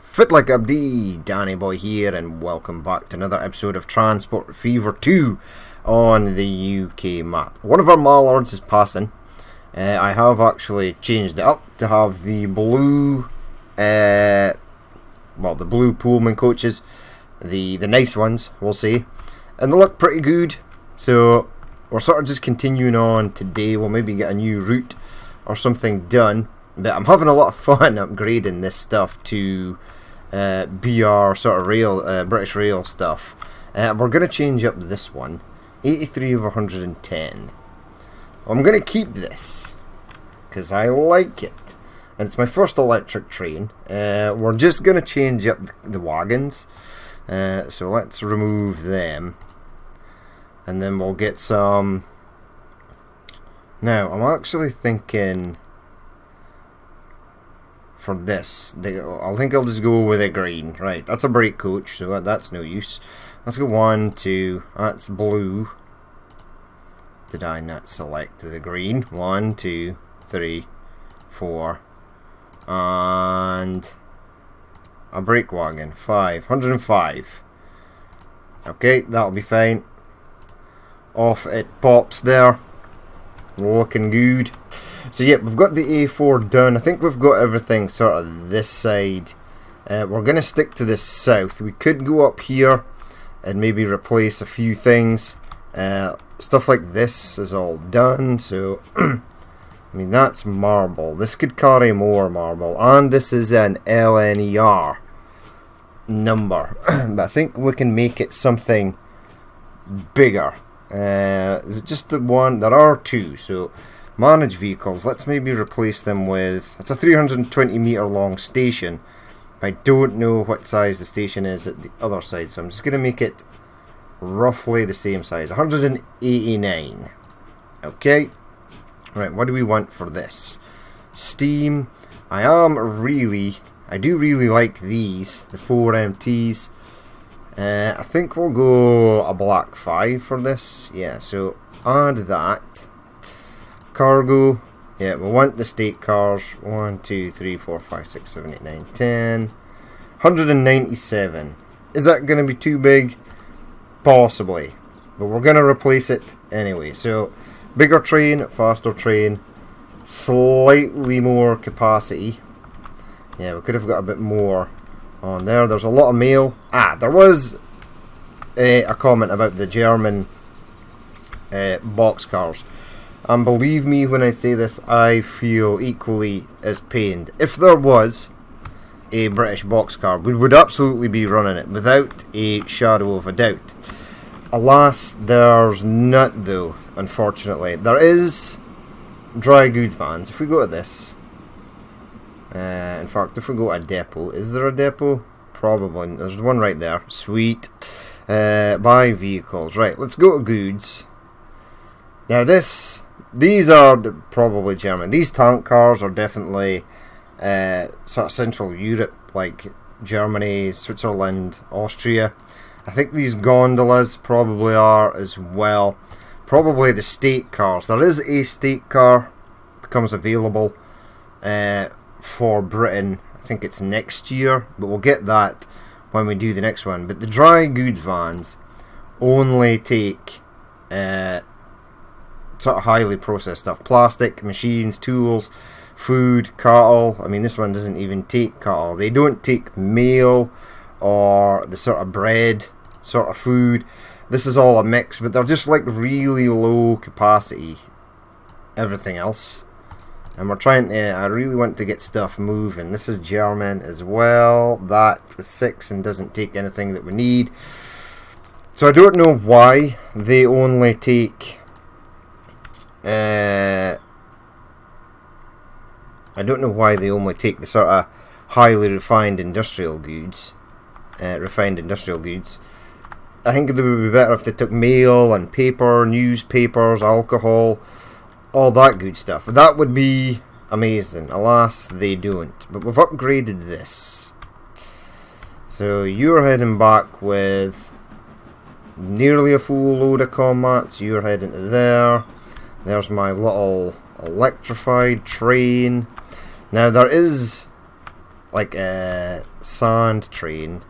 Fit like Abdi, Danny Boy here, and welcome back to another episode of Transport Fever 2 on the UK map. One of our mallards is passing. I have actually changed it up to have the blue, the blue Pullman coaches, the nice ones, we'll say, and they look pretty good. So we're sort of just continuing on today. We'll maybe get a new route or something done, but I'm having a lot of fun upgrading this stuff to BR sort of rail, British Rail stuff. We're going to change up this one, 83 over 110. I'm going to keep this because I like it, and it's my first electric train. We're just going to change up the wagons, so let's remove them, and then we'll get some. Now I'm actually thinking for this, I think I'll just go with a green. Right, that's a brake coach, so that's no use. Let's go 1, 2, that's blue. Did I not select the green? 1, 2, 3, 4, and a brake wagon, 105. Okay, that'll be fine. Off it pops there, looking good. So yeah, we've got the A4 done. I think we've got everything sort of this side. We're going to stick to the south. We could go up here and maybe replace a few things. Stuff like this is all done. So, I mean, that's marble. This could carry more marble. And this is an LNER number. But I think we can make it something bigger. Is it just the one? There are two. So, manage vehicles, let's maybe replace them with, it's a 320 metre long station. I don't know what size the station is at the other side, so I'm just going to make it roughly the same size, 189. Okay, right, what do we want for this? Steam. I do really like these, the 4MTs. I think we'll go a black 5 for this. Yeah, so add that. Cargo, yeah, we want the state cars. 1, 2, 3, 4, 5, 6, 7, 8, 9, 10. 197. Is that going to be too big? Possibly, but we're going to replace it anyway. So, bigger train, faster train, slightly more capacity. Yeah, we could have got a bit more on there. There's a lot of mail. There was a comment about the German boxcars. And believe me when I say this, I feel equally as pained. If there was a British boxcar, we would absolutely be running it without a shadow of a doubt. Alas, there's not though, unfortunately. There is dry goods vans. If we go to this, in fact, if we go to a depot, is there a depot? Probably. There's one right there. Sweet. Buy vehicles. Right, let's go to goods. Now these are probably German. These tank cars are definitely sort of Central Europe, like Germany, Switzerland, Austria. I think these gondolas probably are as well. Probably the state cars. There is a state car becomes available for Britain. I think it's next year, but we'll get that when we do the next one. But the dry goods vans only take sort of highly processed stuff. Plastic, machines, tools, food, cattle. I mean, this one doesn't even take cattle. They don't take mail or the sort of bread sort of food. This is all a mix, but they're just like really low capacity. Everything else. And we're trying to, I really want to get stuff moving. This is German as well. That is 6 and doesn't take anything that we need. So I don't know why they only take I don't know why they only take the sort of highly refined industrial goods. I think it would be better if they took mail and paper, newspapers, alcohol, all that good stuff. That would be amazing. Alas, they don't. But we've upgraded this. So you're heading back with nearly a full load of combats. You're heading to there. There's my little electrified train. Now there is like a sand train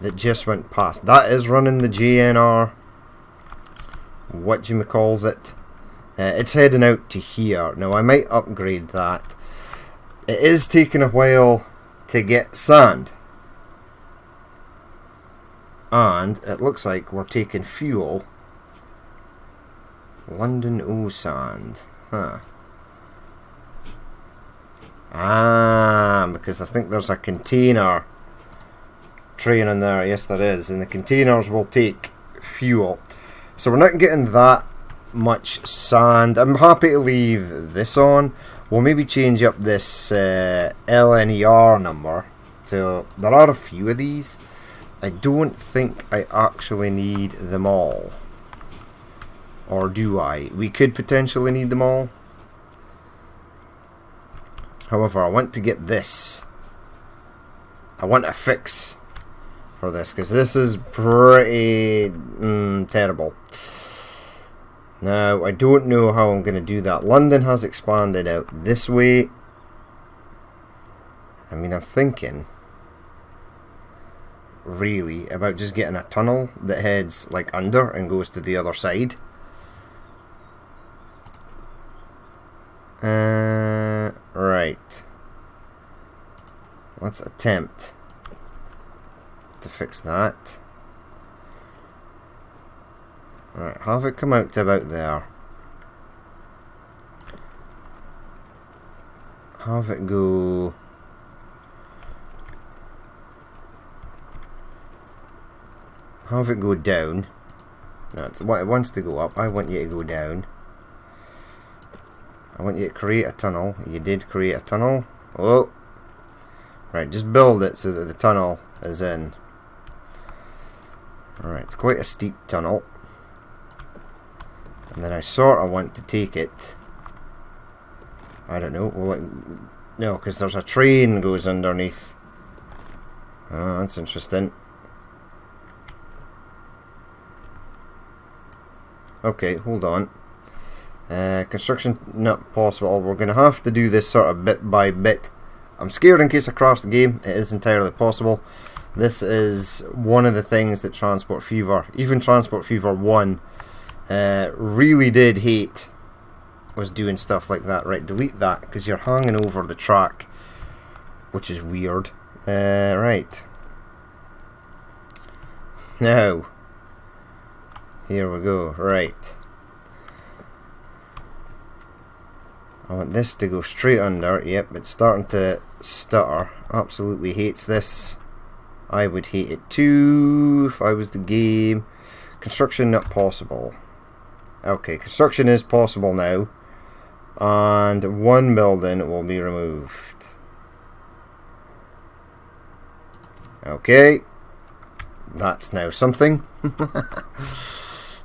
that just went past. That is running the GNR. Whatchamacalls it. It's heading out to here. Now I might upgrade that. It is taking a while to get sand. And it looks like we're taking fuel. London O sand. Huh. Ah, because I think there's a container train in there. Yes, there is. And the containers will take fuel. So we're not getting that much sand. I'm happy to leave this on. We'll maybe change up this LNER number. So there are a few of these. I don't think I actually need them all. Or do I? We could potentially need them all. However, I want to get this. I want a fix for this, because this is pretty terrible. Now, I don't know how I'm going to do that. London has expanded out this way. I mean, I'm thinking really about just getting a tunnel that heads like under and goes to the other side. Right. Let's attempt to fix that. Right, have it come out to about there. Have it go. Have it go down. No, it's what it wants to go up. I want you to go down. I want you to create a tunnel. You did create a tunnel. Oh. Right, just build it so that the tunnel is in. Alright, it's quite a steep tunnel. And then I sort of want to take it. I don't know. Will it? No, because there's a train goes underneath. Oh, that's interesting. Okay, hold on. Construction not possible. We're going to have to do this sort of bit by bit. I'm scared in case I crash the game. It is entirely possible. This is one of the things that Transport Fever, even Transport Fever 1, really did hate, was doing stuff like that. Right, delete that, because you're hanging over the track, which is weird. Right. Now, here we go. Right. I want this to go straight under. Yep, it's starting to stutter. Absolutely hates this. I would hate it too if I was the game. Construction not possible. Okay, construction is possible now. And one building will be removed. Okay. That's now something.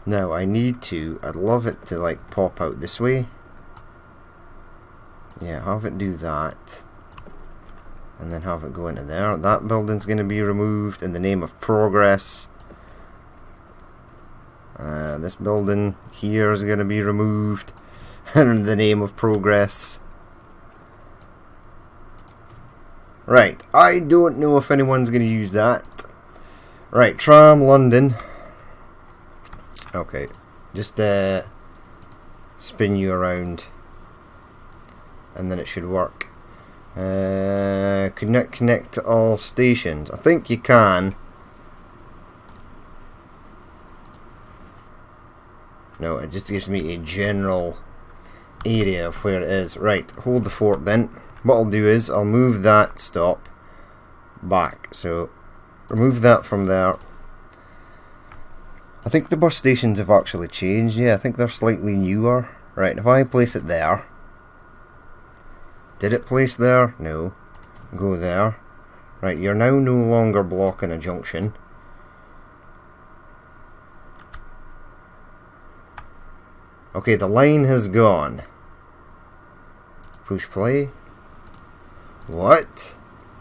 Now I need to, I'd love it to like pop out this way. Yeah, have it do that. And then have it go into there. That building's going to be removed in the name of progress. This building here is going to be removed in the name of progress. Right, I don't know if anyone's going to use that. Right, tram London. Okay, just spin you around. And then it should work. Could not connect to all stations. I think you can. No, it just gives me a general area of where it is. Right, hold the fort then. What I'll do is I'll move that stop back. So remove that from there. I think the bus stations have actually changed. Yeah, I think they're slightly newer. Right, if I place it there. Did it place there? No. Go there. Right, you're now no longer blocking a junction. Okay, the line has gone. Push play. What?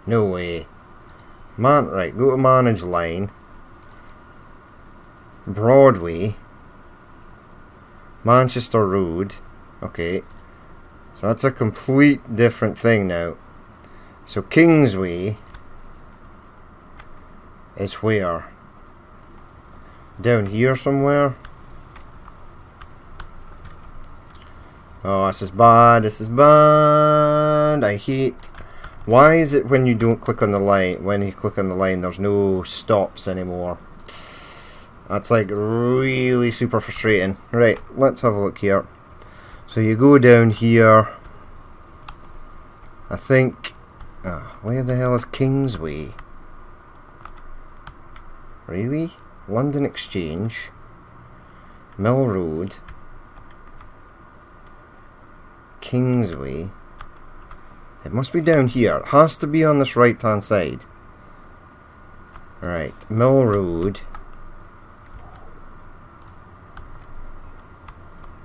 No way. Right, go to manage line. Broadway. Manchester Road. Okay. So that's a complete different thing now. So Kingsway is where? Down here somewhere? Oh, this is bad, this is bad. I hate... Why is it when you don't click on the line, when you click on the line, there's no stops anymore? That's like really super frustrating. Right, let's have a look here. So you go down here. I think... where the hell is Kingsway? Really? London Exchange. Mill Road. Kingsway. It must be down here. It has to be on this right hand side. Right, Mill Road.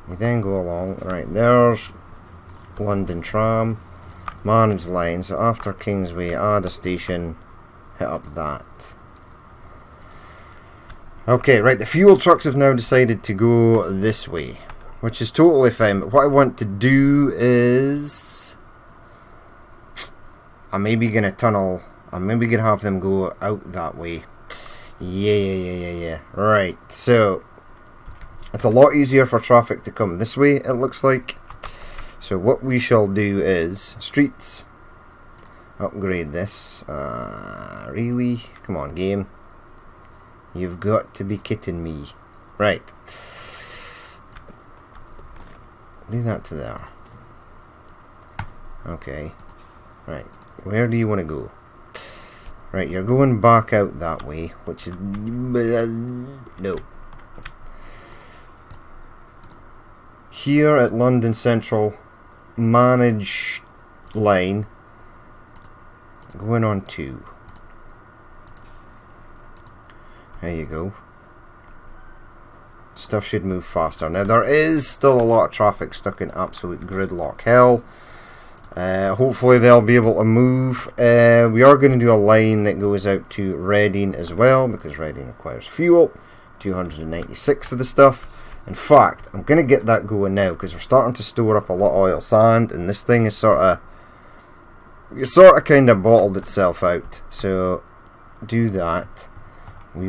You then go along. Right, there's London Tram. Manage line. So after Kingsway, add a station. Hit up that. Okay, right, the fuel trucks have now decided to go this way, which is totally fine, but what I want to do is... I'm maybe going to tunnel, I'm maybe going to have them go out that way. Yeah. Right, so, it's a lot easier for traffic to come this way, it looks like. So what we shall do is, streets, upgrade this. Really? Come on, game. You've got to be kidding me. Right. Do that to there. Okay. Right. Where do you want to go? Right, you're going back out that way, which is... no. Here at London Central, manage line. Going on 2. There you go. Stuff should move faster. Now there is still a lot of traffic stuck in absolute gridlock hell. Hopefully they'll be able to move. We are going to do a line that goes out to Reading as well, because Reading requires fuel. 296 of the stuff. In fact, I'm going to get that going now, because we're starting to store up a lot of oil sand, and this thing is sort of kind of bottled itself out. So do that. I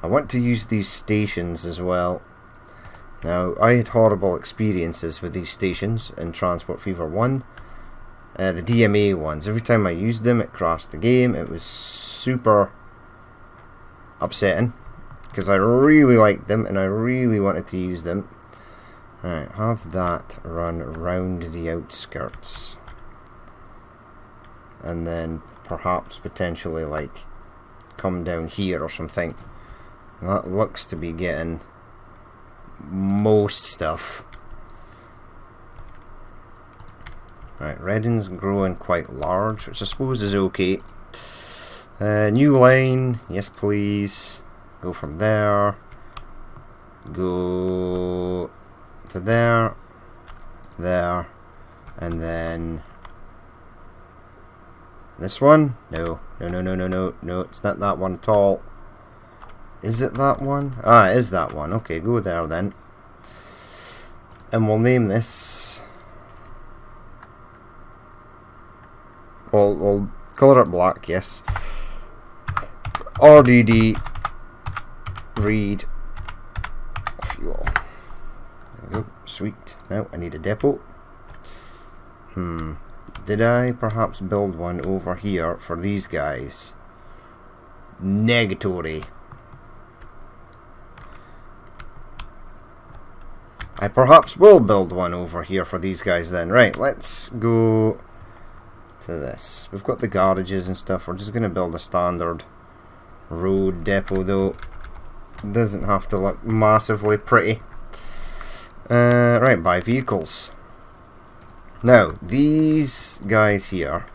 want to use these stations as well. Now, I had horrible experiences with these stations in Transport Fever 1. The DMA ones. Every time I used them, it crashed the game. It was super upsetting, because I really liked them and I really wanted to use them. Alright, have that run around the outskirts. And then perhaps potentially like come down here or something. That looks to be getting most stuff. Right, Reading's growing quite large, which I suppose is okay. New line, yes please. Go from there. Go to there. There. And then... this one? No, it's not that one at all. Is it that one? Ah, it is that one. Okay, go there then. And we'll name this... We'll colour it black, yes. RDD read fuel. There we go, sweet. Now I need a depot. Did I perhaps build one over here for these guys? Negatory. I perhaps will build one over here for these guys then. Right, let's go to this. We've got the garages and stuff. We're just going to build a standard road depot though. Doesn't have to look massively pretty. Right, buy vehicles. Now, these guys here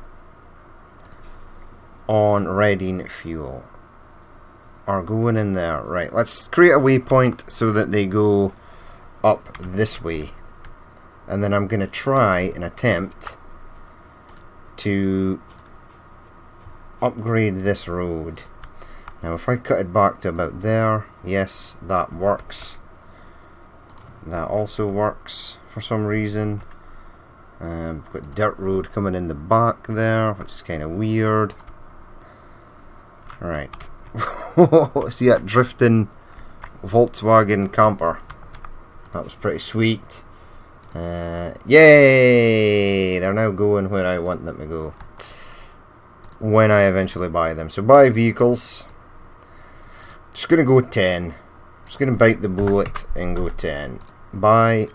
on Reading fuel are going in there. Right, let's create a waypoint so that they go up this way. And then I'm going to try and attempt to upgrade this road. Now if I cut it back to about there, yes, that works. That also works for some reason. We've got dirt road coming in the back there, which is kind of weird. Right. See that drifting Volkswagen camper? That was pretty sweet. Yay! They're now going where I want them to go when I eventually buy them. So buy vehicles. Just gonna go 10. Just gonna bite the bullet and go 10. Buy.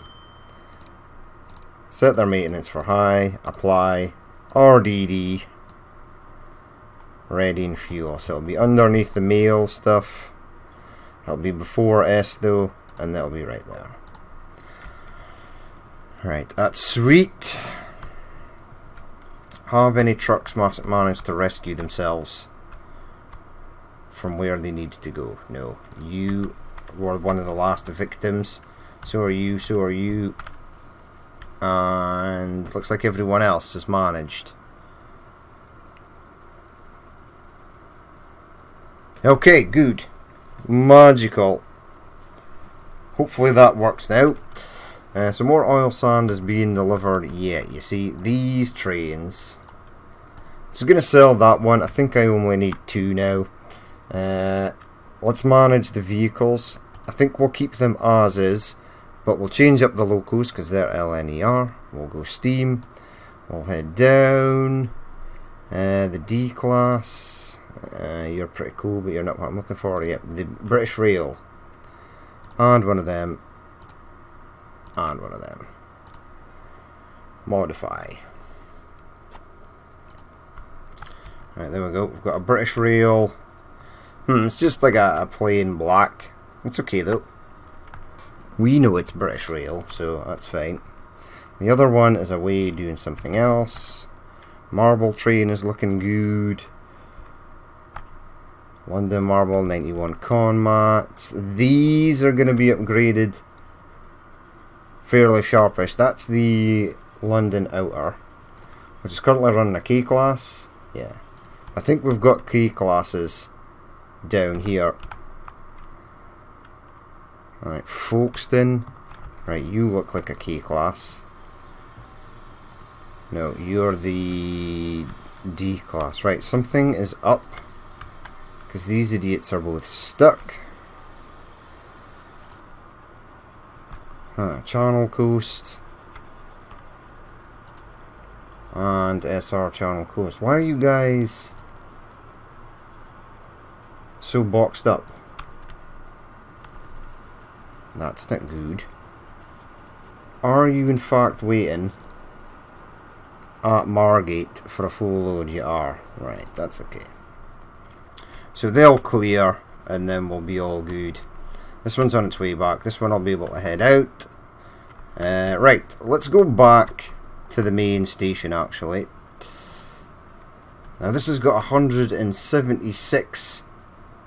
Set their maintenance for high. Apply. RDD. Ready and fuel. So it'll be underneath the mail stuff. It'll be before S though, and that'll be right there. Right, that's sweet. Have any trucks managed to rescue themselves from where they needed to go? No. You were one of the last victims. So are you, so are you. And looks like everyone else is managed. Okay, good. Magical. Hopefully that works now. So more oil sand is being delivered. Yeah, you see, these trains. So going to sell that one. I think I only need 2 now. Let's manage the vehicles. I think we'll keep them as is, but we'll change up the locos because they're LNER. We'll go steam. We'll head down. The D class. You're pretty cool, but you're not what I'm looking for. Yep, the British Rail. And one of them. And one of them. Modify. Right, there we go. We've got a British Rail. It's just like a plain black. It's okay though. We know it's British Rail, so that's fine. The other one is away doing something else. Marble train is looking good. London Marble 91 con mats. These are going to be upgraded fairly sharpish. That's the London Outer, which is currently running a K class. Yeah, I think we've got K classes down here. Alright, Folkestone. Right, you look like a K class. No, you're the D class. Right, something is up because these idiots are both stuck. Channel Coast and SR Channel Coast. Why are you guys so boxed up? That's not good. Are you in fact waiting at Margate for a full load? You are. Right, that's okay. So they'll clear and then we'll be all good. This one's on its way back. This one I'll be able to head out. Right, let's go back to the main station actually. Now this has got 176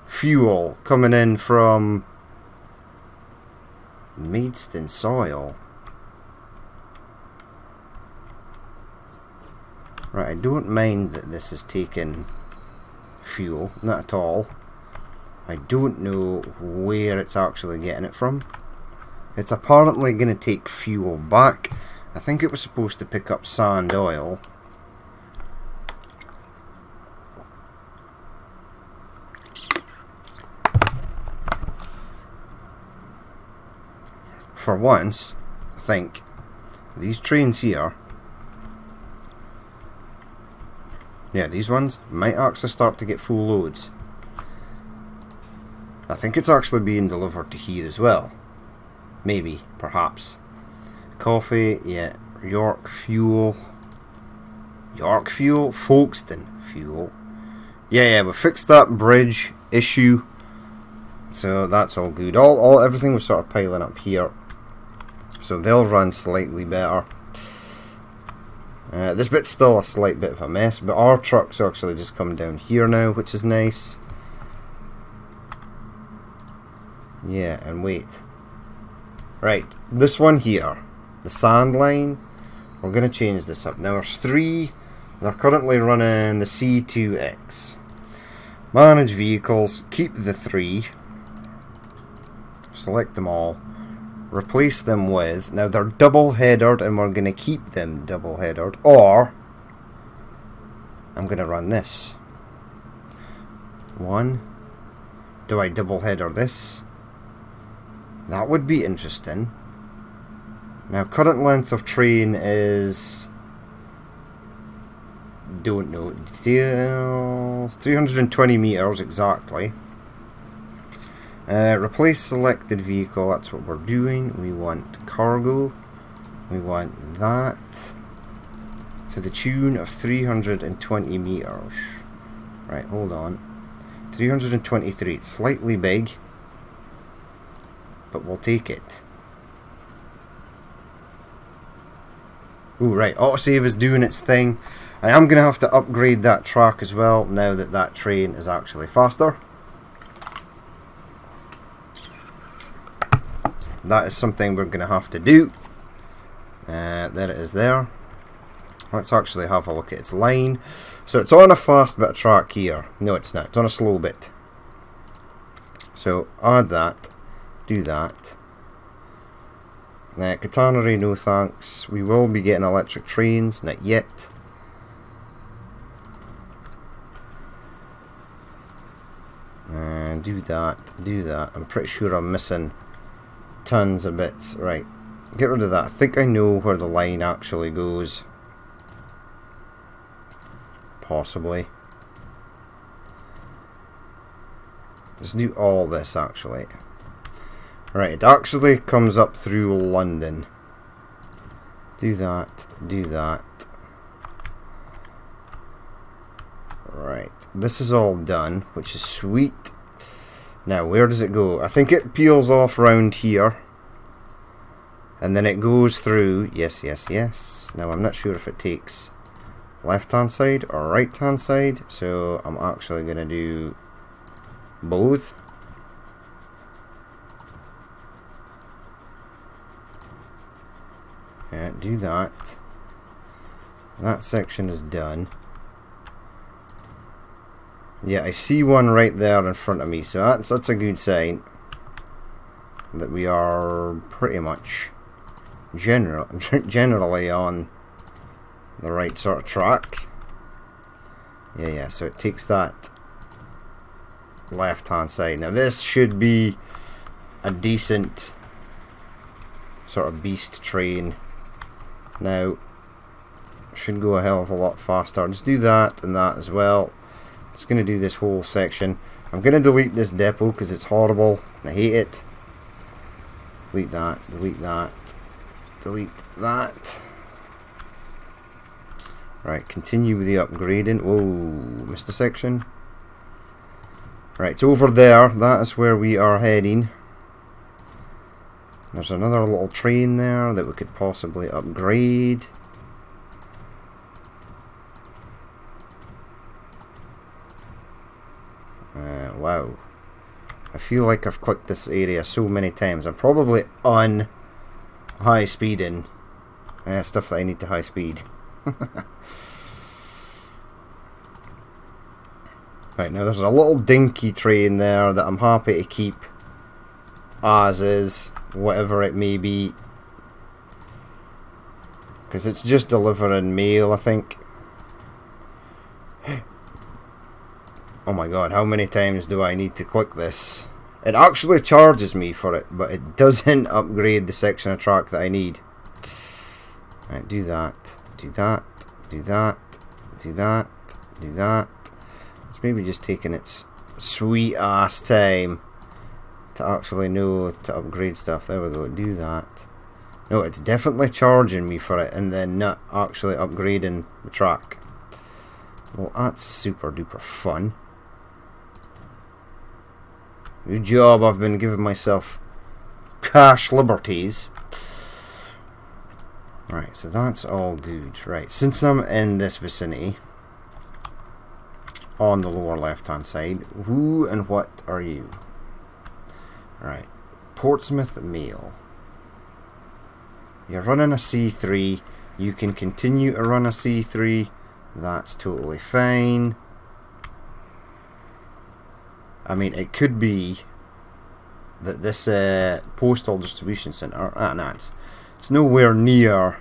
fuel coming in from Maidstone soil. Right, I don't mind that this is taking fuel, not at all. I don't know where it's actually getting it from. It's apparently going to take fuel back. I think it was supposed to pick up sand oil. For once, I think these trains here, yeah, these ones might actually start to get full loads. I think it's actually being delivered to here as well. Maybe, perhaps. Coffee, yeah. York fuel. York fuel? Folkestone fuel. Yeah, we fixed that bridge issue. So that's all good. Everything was sort of piling up here. So they'll run slightly better. This bit's still a slight bit of a mess, but our trucks actually just come down here now, which is nice. Yeah, and wait. Right, this one here, the sand line, we're going to change this up. Now there's 3, they're currently running the C2X. Manage vehicles, keep the 3. Select them all. replace them with, now they're double headered and we're going to keep them double headered, or I'm going to run this. One. Do I double header this? That would be interesting. Now current length of train is, don't know details, 320 meters exactly. Replace selected vehicle, that's what we're doing. We want cargo, we want that to the tune of 320 meters. Right, hold on. 323, it's slightly big, but we'll take it. Ooh, right, autosave is doing its thing. I am going to have to upgrade that track as well now that that train is actually faster. That is something we're going to have to do. There it is there. Let's actually have a look at its line. So it's on a fast bit of track here. No, it's not. It's on a slow bit. So add that. Do that. Catenary, no thanks. We will be getting electric trains. Not yet. Do that. Do that. I'm pretty sure I'm missing tons of bits. Right. Get rid of that. I think I know where the line actually goes. Possibly. Let's do all this actually. Right, it actually comes up through London. Do that, do that. Right, this is all done, which is sweet. Now, where does it go? I think it peels off round here. And then it goes through, yes, yes, yes. Now, I'm not sure if it takes left hand side or right hand side, so I'm actually going to do both. Yeah, do that. That section is done. Yeah, I see one right there in front of me, so that's a good sign that we are pretty much generally on the right sort of track. Yeah, so it takes that left hand side. Now this should be a decent sort of beast train. Now should go a hell of a lot faster. Just do that and that as well. It's going to do this whole section. I'm going to delete this depot because it's horrible and I hate it. Delete that, delete that, delete that. Right, continue with the upgrading. Whoa, missed a section. Right, it's over there. That is where we are heading. There's another little train there that we could possibly upgrade. Wow. I feel like I've clicked this area so many times. I'm probably on high speeding. Stuff that I need to high speed. Right, now there's a little dinky train there that I'm happy to keep as is, whatever it may be, because it's just delivering mail, I think. Oh my god, how many times do I need to click this? It actually charges me for it, but it doesn't upgrade the section of track that I need. Right, do that, do that, do that, do that, do that. It's maybe just taking its sweet ass time to actually know to upgrade stuff. There we go, do that. No, it's definitely charging me for it and then not actually upgrading the track. Well, that's super duper fun. Good job, I've been giving myself cash liberties. Right, so that's all good. Right, since I'm in this vicinity, on the lower left hand side, who and what are you? Right, Portsmouth Mail. You're running a C3, you can continue to run a C3, that's totally fine. I mean, it could be that this postal distribution centre, no, it's nowhere near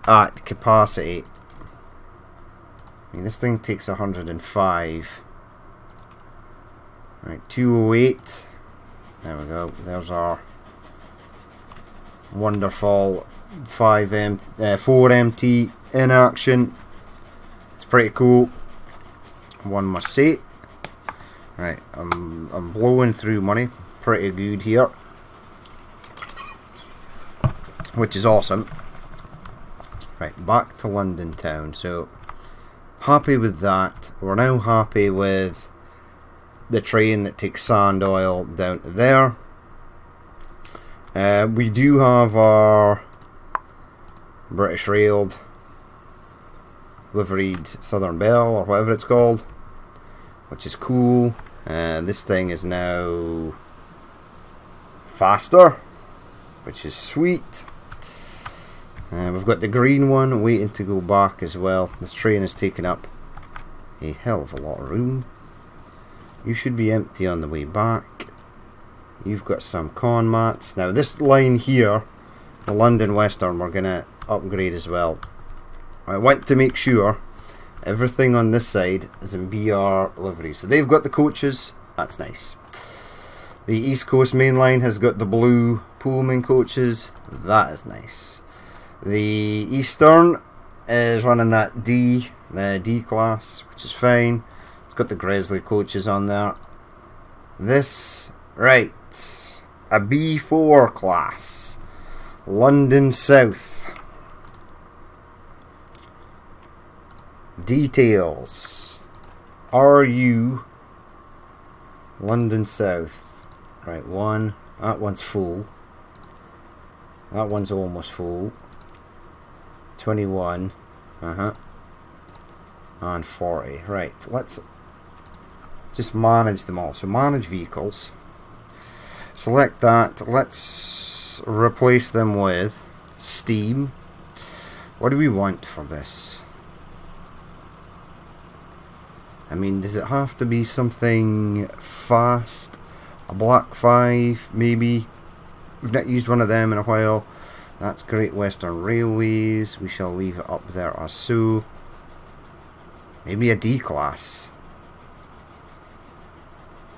at capacity. I mean, this thing takes 105. Right, 208. There we go. There's our wonderful 4MT in action. It's pretty cool, one must say. Right, I'm blowing through money pretty good here, which is awesome. Right, back to London town. So happy with that. We're now happy with the train that takes sand oil down to there. We do have our British Railed liveried Southern Belle, or whatever it's called, which is cool. This thing is now faster, which is sweet. We've got the green one waiting to go back as well. This train has taken up a hell of a lot of room. You should be empty on the way back. You've got some con mats. Now this line here, the London Western, we're going to upgrade as well. I want to make sure everything on this side is in BR livery. So they've got the coaches, that's nice. The East Coast Main Line has got the blue Pullman coaches, that is nice. The Eastern is running that the D class, which is fine. It's got the Gresley coaches on there. This, right, a B4 class, London South. Details. RU London South. Right, one. That one's full. That one's almost full. 21. And 40. Right, let's just manage them all. So manage vehicles. Select that. Let's replace them with steam. What do we want for this? I mean, does it have to be something fast? A Black 5, maybe? We've not used one of them in a while. That's Great Western Railways. We shall leave it up there as so. Maybe a D class.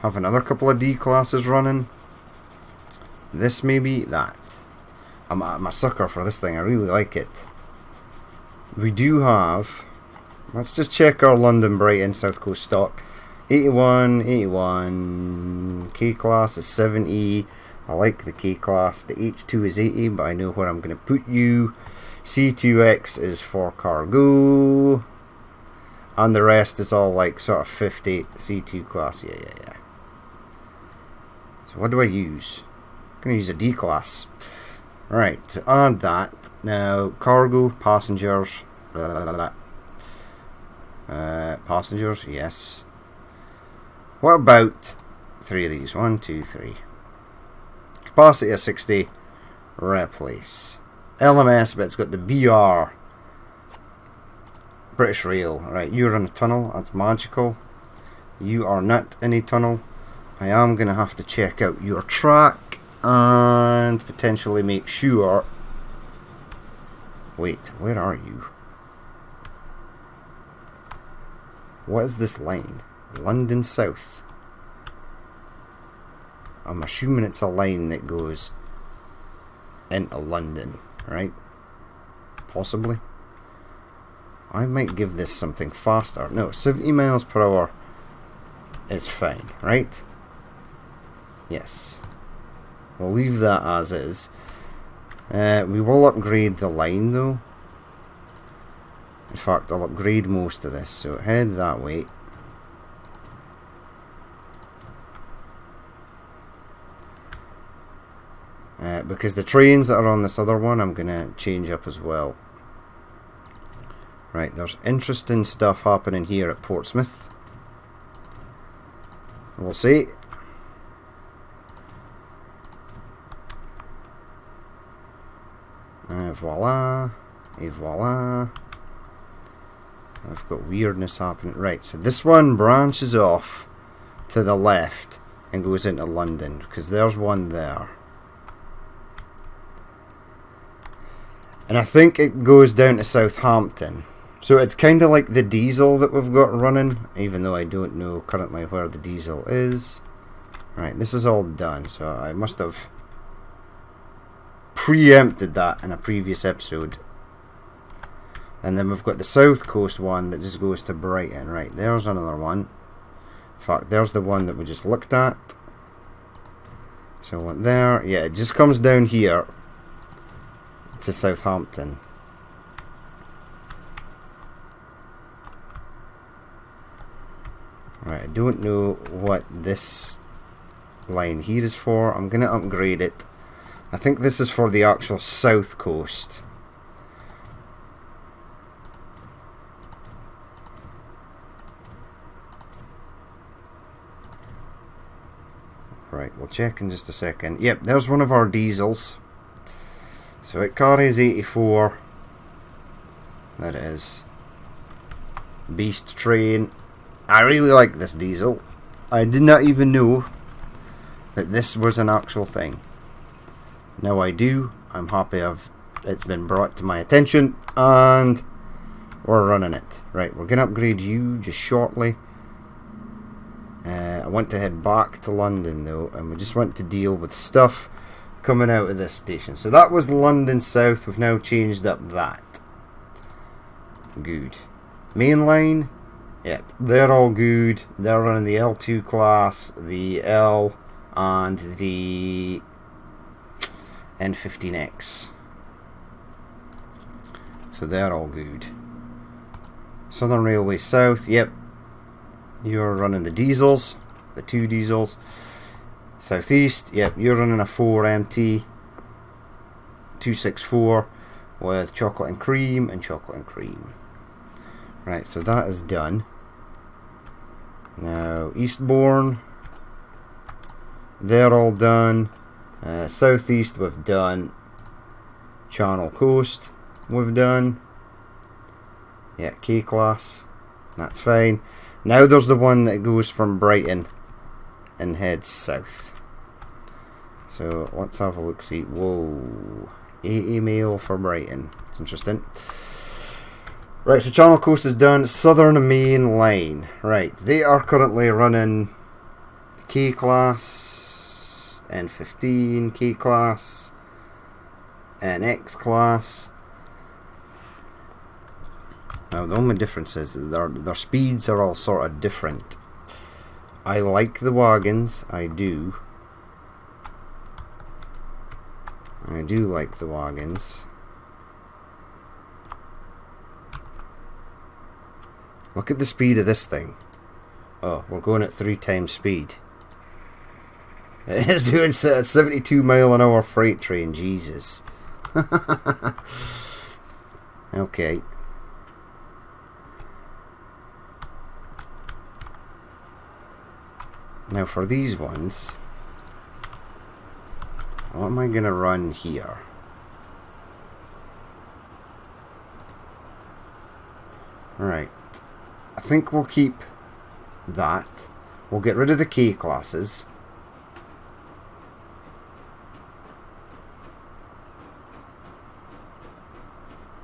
Have another couple of D classes running. This maybe, that. I'm a sucker for this thing. I really like it. We do have... Let's just check our London Brighton South Coast stock. 81, 81. K class is 70. I like the K class. The H2 is 80, but I know where I'm going to put you. C2X is for cargo. And the rest is all like sort of 50. C2 class, yeah. So what do I use? I'm going to use a D class. Right, to add that. Now, cargo, passengers. Blah, blah, blah, blah. Passengers, yes. What about 3 of these? 1, 2, 3. Capacity of 60. Replace. LMS, but it's got the BR. British Rail. Right, you're in a tunnel. That's magical. You are not in a tunnel. I am going to have to check out your track and potentially make sure... Wait, where are you? What is this line? London South. I'm assuming it's a line that goes into London, right? Possibly. I might give this something faster. No, 70 miles per hour is fine, right? Yes. We'll leave that as is. We will upgrade the line though. In fact, I'll upgrade most of this, so head that way. Because the trains that are on this other one, I'm going to change up as well. Right, there's interesting stuff happening here at Portsmouth. We'll see. Voila. Et voila. I've got weirdness happening. Right, so this one branches off to the left and goes into London, because there's one there. And I think it goes down to Southampton. So it's kind of like the diesel that we've got running, even though I don't know currently where the diesel is. Right, this is all done, so I must have preempted that in a previous episode. And then we've got the South Coast one that just goes to Brighton. Right, there's another one. In fact, there's the one that we just looked at. So what there, yeah, it just comes down here to Southampton. Right, I don't know what this line here is for. I'm going to upgrade it. I think this is for the actual South Coast. Right, we'll check in just a second. Yep, there's one of our diesels. So it carries 84. There it is. Beast train. I really like this diesel. I did not even know that this was an actual thing. Now I do. I'm happy it's been brought to my attention, and we're running it. Right, we're going to upgrade you just shortly. I want to head back to London though, and we just want to deal with stuff coming out of this station. So that was London South. We've now changed up that. Good. Main line. Yep, they're all good. They're running the L2 class, the L, and the N15X. So they're all good. Southern Railway South, yep. You're running the diesels, the 2 diesels. Southeast, yep, you're running a 4MT 264 with chocolate and cream and chocolate and cream. Right, so that is done. Now, Eastbourne, they're all done. Southeast, we've done. Channel Coast, we've done. Yeah, K-Class, that's fine. Now there's the one that goes from Brighton and heads south. So, let's have a look-see. Whoa, 80 mail for Brighton. It's interesting. Right, so Channel Coast is done. Southern Main Line. Right, they are currently running K-Class, N15, K-Class, NX Class. Now, the only difference is that their speeds are all sort of different. I like the wagons, I do. I do like the wagons. Look at the speed of this thing. Oh, we're going at 3 times speed. It is doing 72 mile an hour freight train, Jesus. Okay. Now for these ones, what am I going to run here? Right. I think we'll keep that. We'll get rid of the K classes.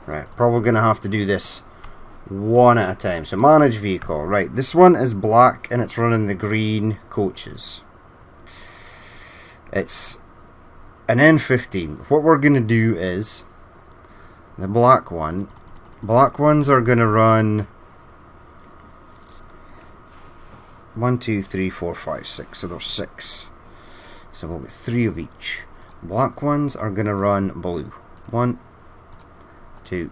Right, probably going to have to do this one at a time. So manage vehicle. Right, this one is black and it's running the green coaches. It's an N15. What we're going to do is the black one. Black ones are going to run 1, 2, 3, 4, 5, 6. So there's 6. So we'll get 3 of each. Black ones are going to run blue. 1, 2,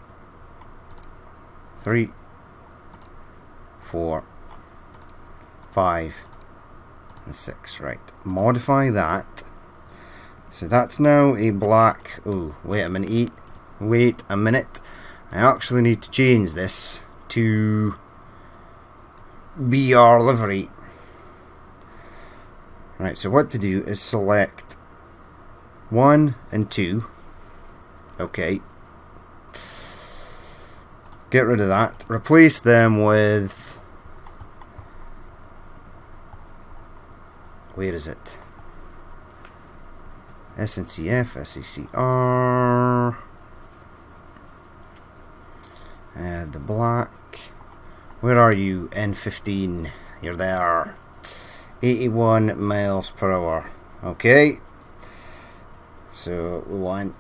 3, 4, 5, and 6. Right. Modify that. So that's now a black. Oh, wait a minute. Wait a minute. I actually need to change this to BR livery. Right, so what to do is select 1 and 2. Okay. Get rid of that. Replace them with Where is it? SNCF, SECR. The black. Where are you? N15. You're there. 81 miles per hour. Okay. So we want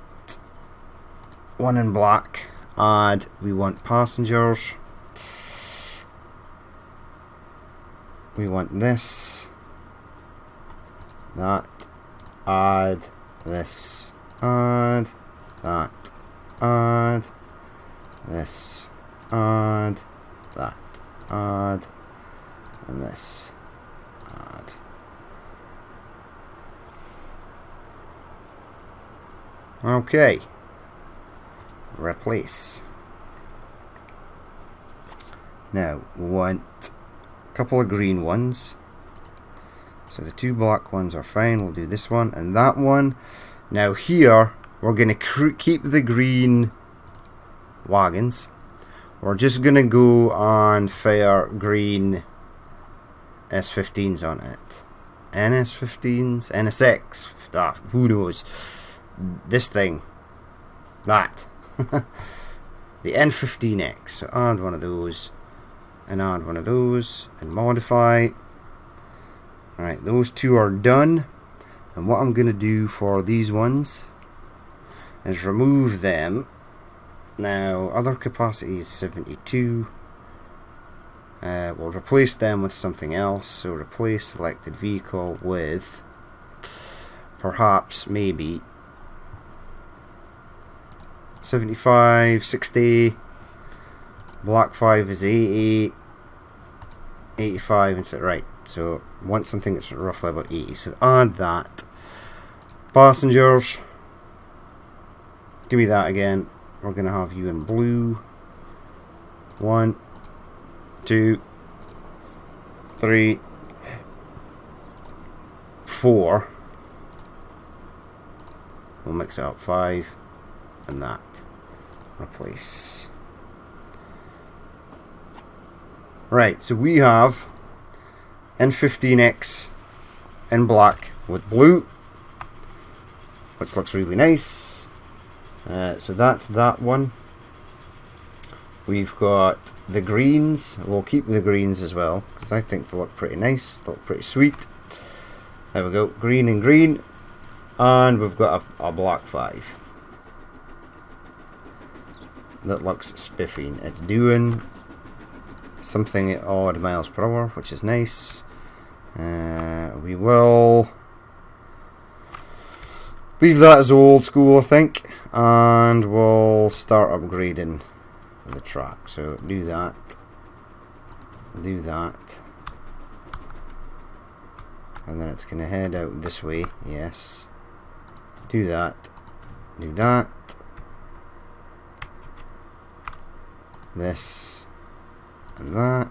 one in black. Add. We want passengers. We want this. That. Add. This. Add. That. Add. This. Add. That. Add. And this. Add. Okay. Replace. Now we want a couple of green ones. So the two black ones are fine. We'll do this one and that one. Now here we're going to keep the green wagons. We're just going to go and fire green S15s on it. NS15s? NSX? Ah, who knows? This thing. That. The N15X. So add one of those. And add one of those. And modify. Alright, those two are done. And what I'm going to do for these ones is remove them. Now, other capacity is 72. We'll replace them with something else. So replace selected vehicle with perhaps maybe 75, 60. Black 5 is 80. 85 instead. Right. So want something that's roughly about 80. So add that. Passengers. Give me that again. We're going to have you in blue. 1, 2, 3, 4. We'll mix it up. 5 and that. Replace. Right, so we have N15X in black with blue, which looks really nice. So that's that one. We've got the greens. We'll keep the greens as well because I think they look pretty nice. They look pretty sweet. There we go, green and green. And we've got a black 5 that looks spiffy. It's doing something at odd miles per hour, which is nice. We will leave that as old school, I think, and we'll start upgrading the track. So do that, and then it's going to head out this way. Yes, do that, this and that,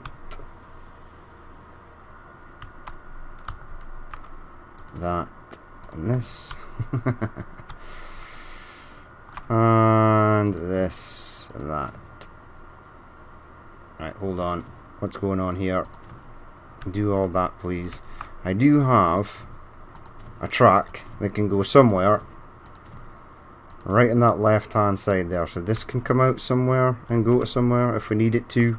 and this. And this and that. Right, hold on. What's going on here? Do all that, please. I do have a track that can go somewhere right in that left hand side there. So this can come out somewhere and go to somewhere if we need it to.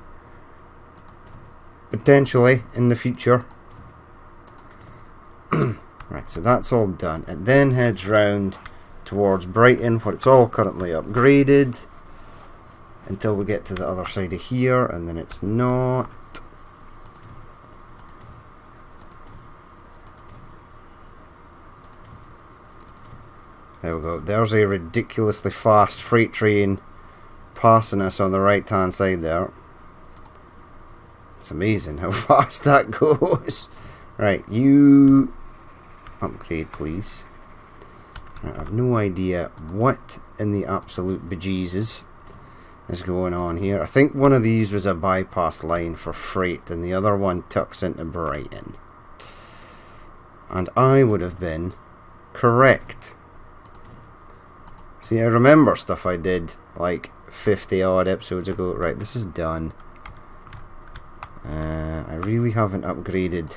Potentially in the future. Right, so that's all done. It then heads round towards Brighton, where it's all currently upgraded, until we get to the other side of here, and then it's not. There we go. There's a ridiculously fast freight train passing us on the right hand side there. It's amazing how fast that goes. Right, you upgrade, please. Right, I have no idea what in the absolute bejesus is going on here. I think one of these was a bypass line for freight and the other one tucks into Brighton. And I would have been correct. See, I remember stuff I did like 50 odd episodes ago. Right, this is done. I really haven't upgraded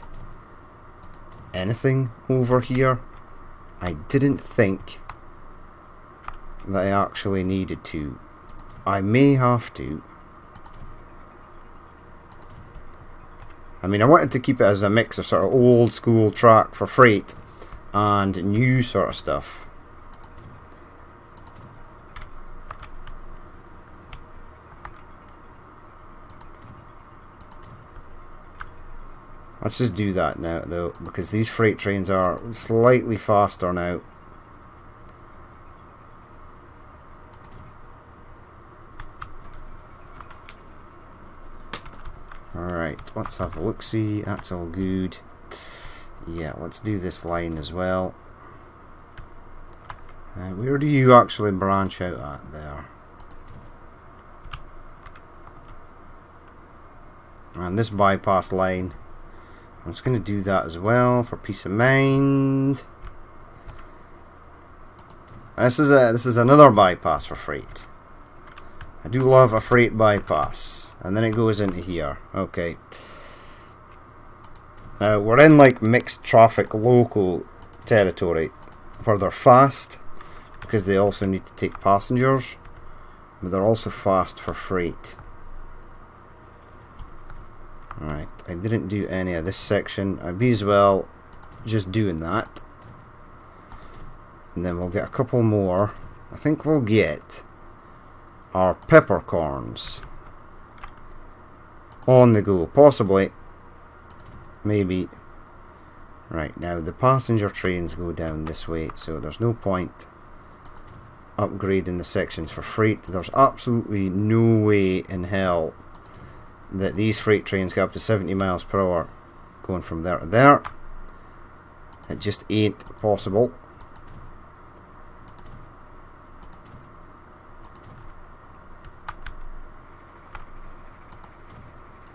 anything over here. I didn't think that I actually needed to. I may have to. I mean, I wanted to keep it as a mix of sort of old school track for freight and new sort of stuff. Let's just do that now, though, because these freight trains are slightly faster now. Alright, let's have a look-see. That's all good. Yeah, let's do this line as well. Where do you actually branch out at there? And this bypass line, I'm just going to do that as well for peace of mind. This is another bypass for freight. I do love a freight bypass, and then it goes into here. Okay. Now we're in like mixed traffic local territory, where they're fast because they also need to take passengers, but they're also fast for freight. Right, I didn't do any of this section. I'd be as well just doing that. And then we'll get a couple more. I think we'll get our peppercorns on the go. Possibly. Maybe. Right, now the passenger trains go down this way, so there's no point upgrading the sections for freight. There's absolutely no way in hell that these freight trains go up to 70 miles per hour going from there to there. It just ain't possible.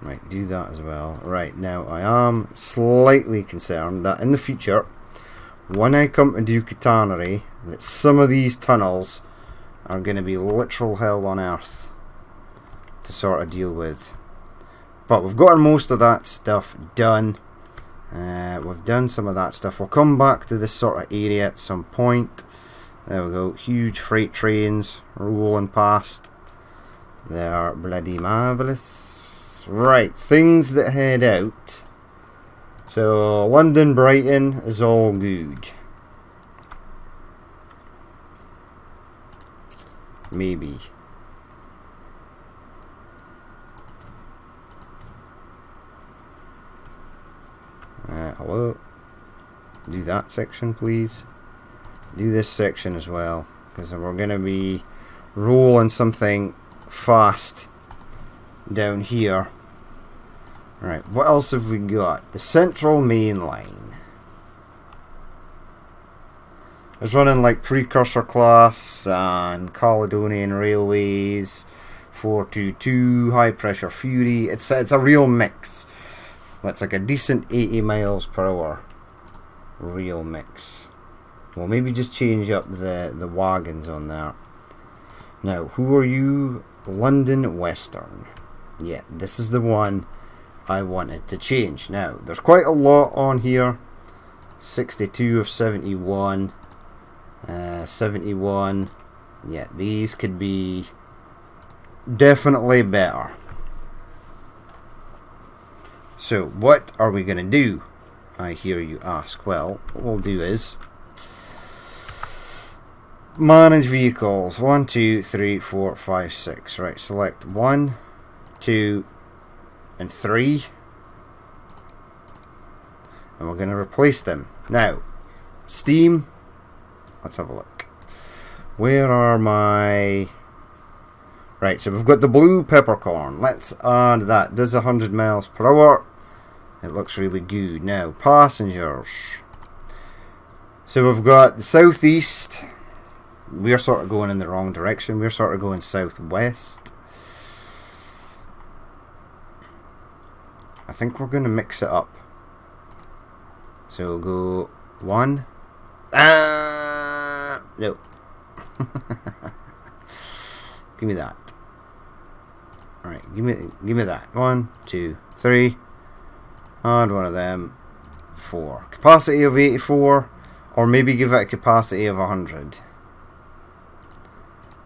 Right, do that as well. Right, now I am slightly concerned that in the future, when I come to do Catanary, that some of these tunnels are going to be literal hell on earth to sort of deal with. But we've gotten most of that stuff done. We've done some of that stuff. We'll come back to this sort of area at some point. There we go. Huge freight trains rolling past. They are bloody marvellous. Right, things that head out. So, London, Brighton is all good. Maybe. Hello. Do that section, please. Do this section as well, because we're going to be rolling something fast down here. Right, what else have we got? The Central Main Line is running like Precursor Class and Caledonian Railways, 422, High Pressure Fury. It's a real mix. That's like a decent 80 miles per hour real mix. Well, maybe just change up the wagons on there. Now, who are you? London Western. Yeah, this is the one I wanted to change. Now, there's quite a lot on here. 62 of 71. 71. Yeah, these could be definitely better. So, what are we going to do? I hear you ask. Well, what we'll do is manage vehicles. 1, 2, 3, 4, 5, 6. Right, select 1, 2, and 3. And we're going to replace them. Now, Steam. Let's have a look. Where are my... Right, so we've got the blue peppercorn. Let's add that. Does 100 miles per hour. It looks really good. Now, passengers. So we've got the southeast. We're sort of going in the wrong direction. We're sort of going southwest. I think we're going to mix it up. So we'll go 1. No. Give me that. Alright, give me that. 1, 2, 3. Add one of them. 4. Capacity of 84, or maybe give it a capacity of 100.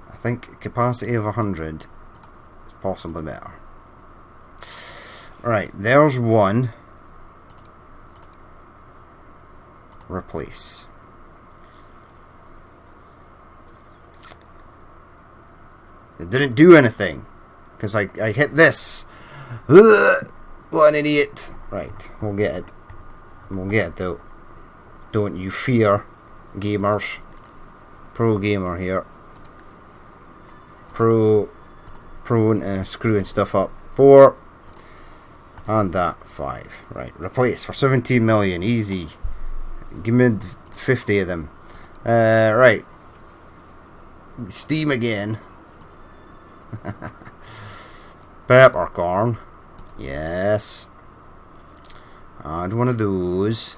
I think capacity of 100 is possibly better. Right, there's one. Replace. It didn't do anything because I hit this. Ugh, what an idiot. Right, we'll get it. We'll get it though. Don't you fear, gamers. Pro gamer here. Pro into screwing stuff up. 4. And that 5. Right, replace for 17 million. Easy. Give me 50 of them. Right. Steam again. Peppercorn. Yes. And one of those.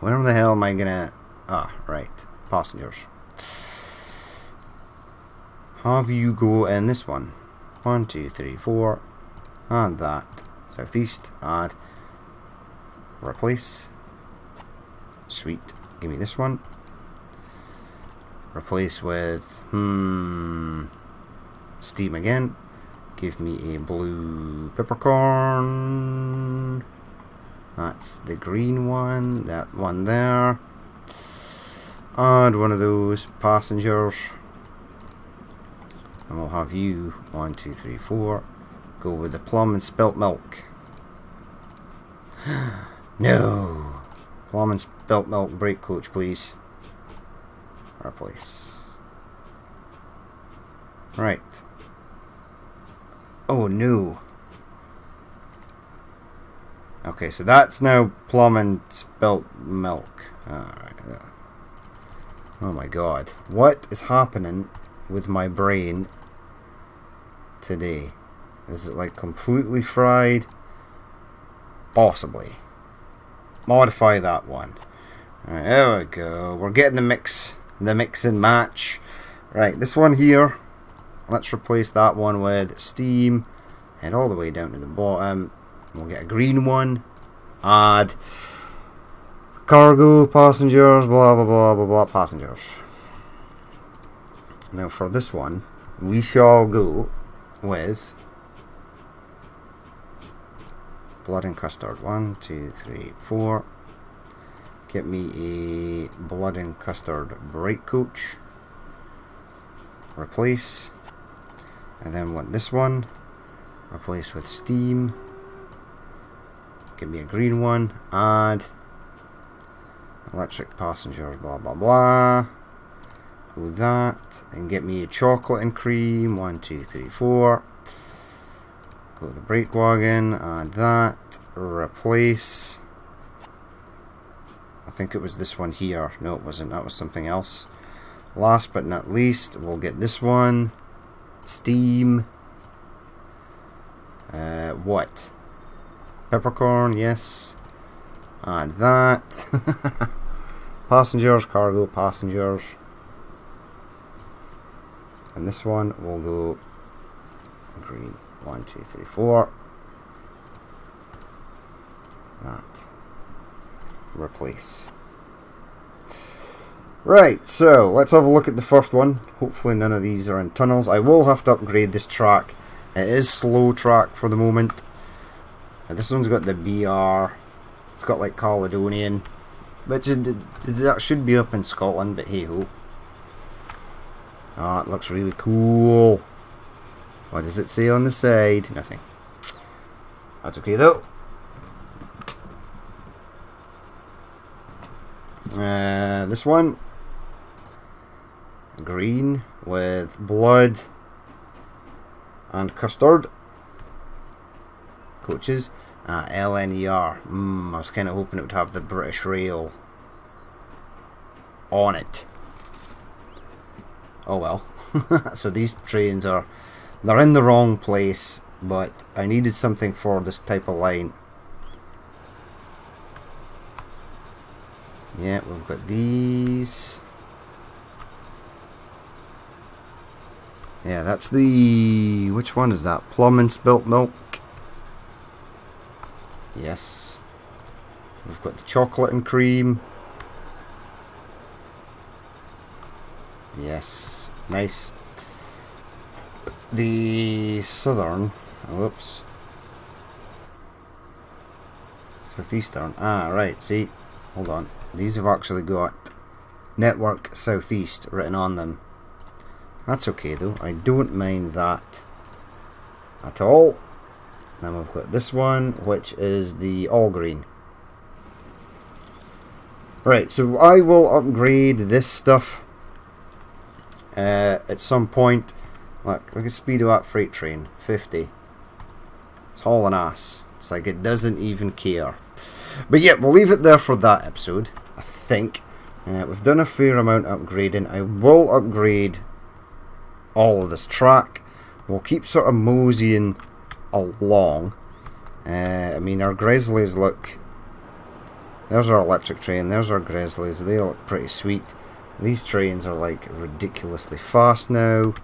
Where the hell am I gonna... Ah, right. Passengers. Have you go in this one. 1, 2, 3, 4. And that. Southeast. And replace. Sweet. Give me this one. Replace with... Steam again. Give me a blue peppercorn. That's the green one. That one there. And one of those passengers. And we'll have you. 1, 2, 3, 4. Go with the plum and spilt milk. No. Plum and spilt milk brake coach, please. Replace. Right. Oh no. Okay, so that's now plum and spilt milk. Alright. Oh my god. What is happening with my brain today? Is it like completely fried? Possibly. Modify that one. Alright, there we go. We're getting the mix and match. Right, this one here. Let's replace that one with steam. Head all the way down to the bottom. We'll get a green one. Add cargo, passengers, blah blah blah blah blah, passengers. Now for this one, we shall go with blood and custard. 1, 2, 3, 4. Get me a blood and custard brake coach. Replace. And then want this one. Replace with steam. Give me a green one. Add electric passengers, blah blah blah. Go that. And get me a chocolate and cream. 1, 2, 3, 4. Go to the brake wagon. Add that. Replace. I think it was this one here. No, it wasn't. That was something else. Last but not least, we'll get this one. Steam. What? Peppercorn, yes. Add that. Passengers, cargo, passengers. And this one will go green. 1, 2, 3, 4. That. Replace. Right, so let's have a look at the first one. Hopefully none of these are in tunnels. I will have to upgrade this track. It is slow track for the moment. This one's got the BR. It's got like Caledonian, which that should be up in Scotland, but hey ho. Ah, it looks really cool. What does it say on the side? Nothing. That's okay though. This one, green with blood and custard coaches. LNER. I was kind of hoping it would have the British Rail on it. Oh well. So these trains they're in the wrong place, but I needed something for this type of line. Yeah, we've got these. Yeah, that's the... Which one is that? Plum and spilt milk. Yes. We've got the chocolate and cream. Yes, nice. The southern, whoops, southeastern. Ah, right. See, hold on. These have actually got Network Southeast written on them. That's okay though. I don't mind that at all. Then we've got this one, which is the all green. Right, so I will upgrade this stuff at some point. Look at speed of that freight train, 50. It's hauling ass. It's like it doesn't even care. But yeah, we'll leave it there for that episode, I think. We've done a fair amount of upgrading. I will upgrade all of this track. We'll keep sort of moseying along. I mean, our Grizzlies look... There's our electric train, there's our Grizzlies. They look pretty sweet. These trains are like ridiculously fast now.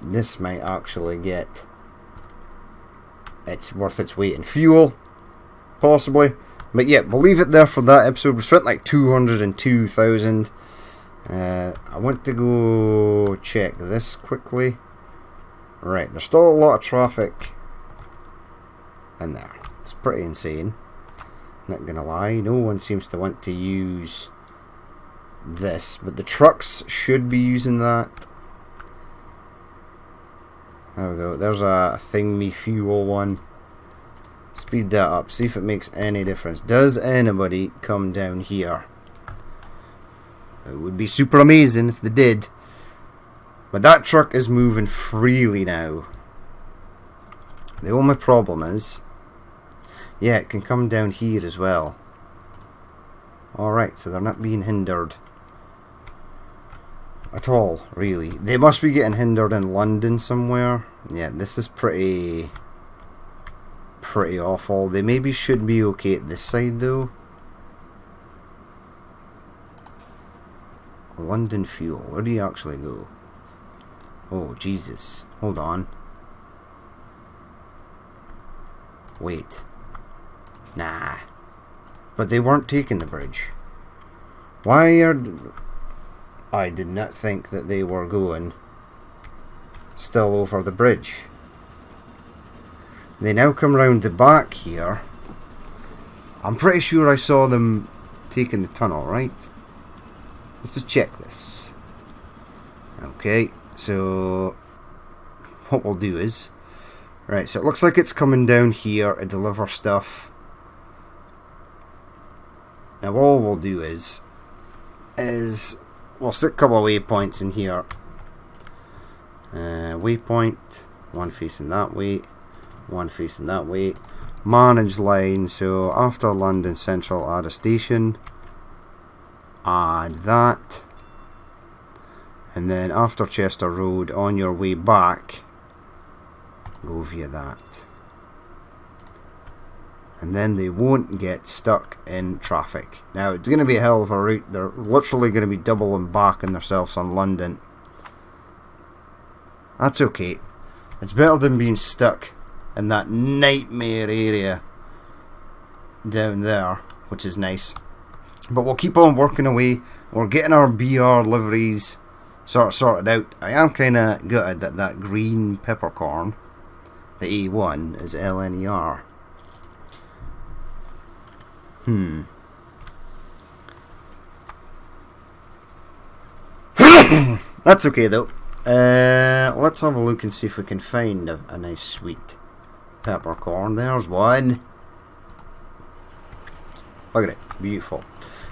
This might actually get it's worth its weight in fuel, possibly. But yeah, we'll leave it there for that episode. We spent like 202,000. I want to go check this quickly. Right, there's still a lot of traffic in there. It's pretty insane. Not gonna lie, no one seems to want to use this, but the trucks should be using that. There we go. There's a thingy fuel one. Speed that up. See if it makes any difference. Does anybody come down here? It would be super amazing if they did. But that truck is moving freely now. The only problem is, yeah, it can come down here as well. Alright, so they're not being hindered at all, really. They must be getting hindered in London somewhere. Yeah, this is pretty awful. They maybe should be okay at this side though. London fuel, where do you actually go? Oh Jesus, hold on. Wait. Nah. But they weren't taking the bridge. Why are... I did not think that they were going still over the bridge. They now come round the back here. I'm pretty sure I saw them taking the tunnel, right? Let's just check this. Okay, so what we'll do is... Right, so it looks like it's coming down here to deliver stuff. Now all we'll do is we'll stick a couple of waypoints in here. Waypoint, one facing that way, one facing that way. Manage line, so after London Central add a station. Add that. And then after Chester Road on your way back, go via that. And then they won't get stuck in traffic. Now it's going to be a hell of a route. They're literally going to be doubling back on themselves on London. That's okay. It's better than being stuck in that nightmare area down there, which is nice. But we'll keep on working away. We're getting our BR liveries sorted out. I am kind of gutted that that green peppercorn, the A1, is LNER. That's okay though. Let's have a look and see if we can find a nice sweet peppercorn. There's one. Look at it, beautiful.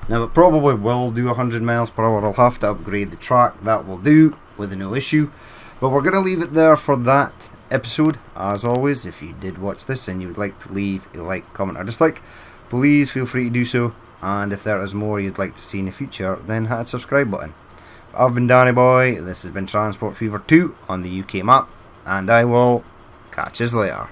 Now it probably will do 100 miles per hour. I'll have to upgrade the track. That will do with no issue. But we're going to leave it there for that episode. As always, if you did watch this and you would like to leave a like, comment or dislike, please feel free to do so. And if there is more you'd like to see in the future, then hit the subscribe button. I've been Danny Boy. This has been Transport Fever 2 on the UK map. And I will catch you later.